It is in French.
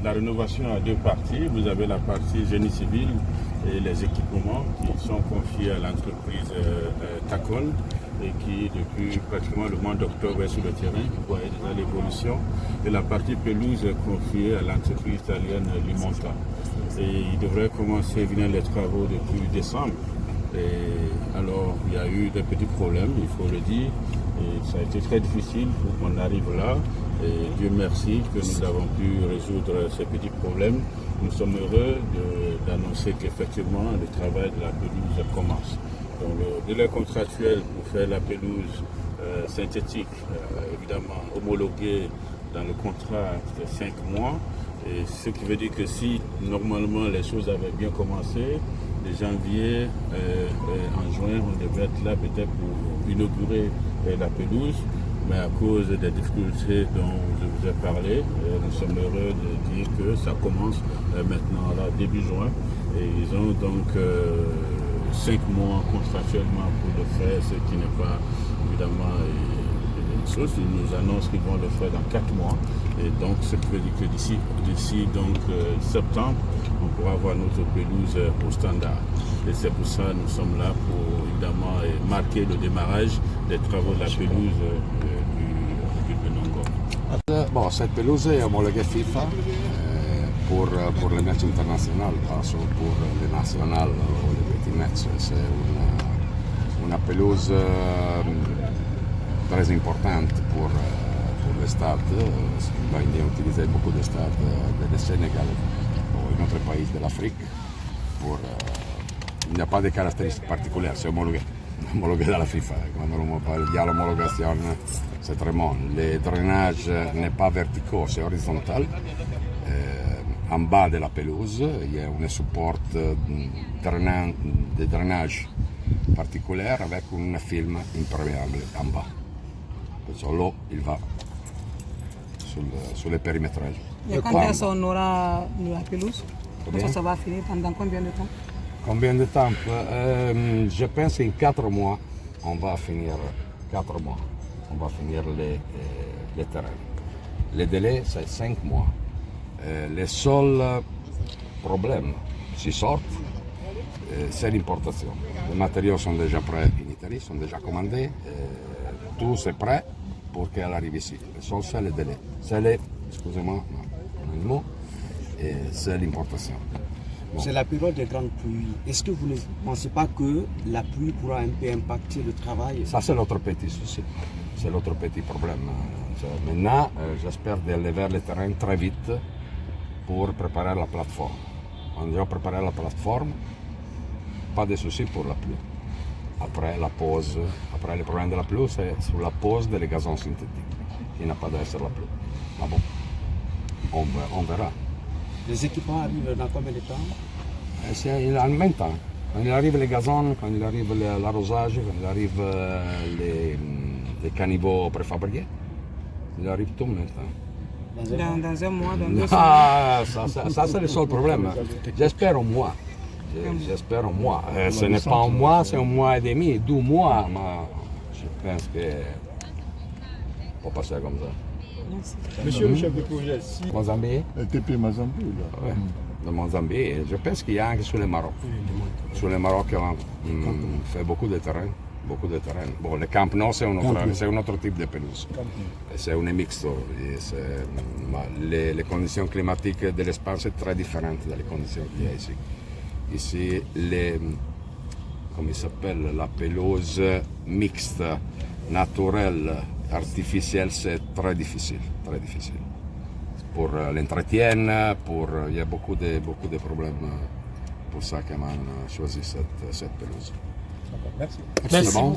la rénovation a deux parties. Vous avez la partie génie civil et les équipements qui sont confiés à l'entreprise Tacon et qui, depuis pratiquement le mois d'octobre, est sur le terrain. Vous voyez déjà l'évolution. Et la partie pelouse est confiée à l'entreprise italienne Limonta. Et il devrait commencer venir les travaux depuis décembre. Et alors, il y a eu des petits problèmes, il faut le dire. Et ça a été très difficile pour qu'on arrive là. Et Dieu merci que nous avons pu résoudre ces petits problèmes. Nous sommes heureux d'annoncer qu'effectivement le travail de la pelouse commence. Donc, le délai contractuel pour faire la pelouse synthétique, évidemment homologuée dans le contrat, c'est 5 mois. Et ce qui veut dire que si normalement les choses avaient bien commencé, de janvier en juin, on devait être là peut-être pour inaugurer la pelouse. Mais à cause des difficultés dont je vous ai parlé, nous sommes heureux de dire que ça commence maintenant, là, début juin. Et ils ont donc 5 mois contractuellement pour le faire, ce qui n'est pas évidemment une chose. Ils nous annoncent qu'ils vont le faire dans 4 mois. Et donc, ce qui veut dire que d'ici donc septembre, on pourra avoir notre pelouse au standard. Et c'est pour ça que nous sommes là pour évidemment marquer le démarrage des travaux de la pelouse du Benongo. Bon, cette pelouse est homologuée FIFA pour les matchs internationaux, pas solo pour les nationales ou les petits matchs. C'est une pelouse très importante pour le stade. On a utilisé beaucoup de stades du Sénégal ou d'autres pays de l'Afrique. Il n'y a pas de caractéristiques particulières, c'est homologué dalla FIFA. Quando on parle de l'homologation, c'est très bon. Le drainage n'est pas vertical, c'est horizontal. En bas de la pelouse, il y a un support de drainage particulier avec un film imperméable en bas. Perciò l'eau, il va sur le périmétrage. Et quand est-ce qu'on aura la pelouse? Ça va finir pendant combien de temps? Combien de temps? Je pense qu'en 4 mois, on va finir 4 mois. On va finir les terrains. Le délai, c'est 5 mois. Le seul problème, si sortent, c'est l'importation. Les matériaux sont déjà prêts en Italie, sont déjà commandés. Tout est prêt pour qu'elle arrive ici. Le seul, c'est le délai. Excusez-moi, c'est l'importation. Bon. C'est la période des grandes pluies. Est-ce que vous ne pensez pas que la pluie pourra un peu impacter le travail? Ça, c'est l'autre petit souci. C'est l'autre petit problème. Maintenant, j'espère d'aller vers le terrain très vite pour préparer la plateforme. On a préparé la plateforme, pas de souci pour la pluie. Après la pause, après le problème de la pluie, c'est sur la pause des gazons synthétiques. Il n'a pas d'être la pluie. Mais bon, on verra. Les équipements arrivent dans combien de temps? C'est en même temps. Quand il arrive les gazons, quand il arrive l'arrosage, quand il arrive les caniveaux préfabriqués, il arrive tout en même temps. Dans un mois, dans 2 semaines. Ah, ça c'est le seul problème. J'espère un mois. J'espère un mois. Ce n'est pas un mois, c'est un mois et demi, 2 mois, mais je pense que on va passer comme ça. Merci. Monsieur le chef de projet, si Mozambique? TP Mozambique, là. Ouais. De Mozambique, je pense qu'il y a sur le Maroc. Sur le Maroc, on fait beaucoup de terrain. Bon, le Camp Nou, c'est un autre type de pelouse. C'est un mixto. Les conditions climatiques de l'espace sont très différentes des conditions qu'il y a ici. Ici, comme il s'appelle, la pelouse mixte, naturelle, artificielle, c'est très difficile. Pour l'entretien, il y a beaucoup de problèmes. Pour ça qu'on a choisi cette pelouse. Merci. C'est bon?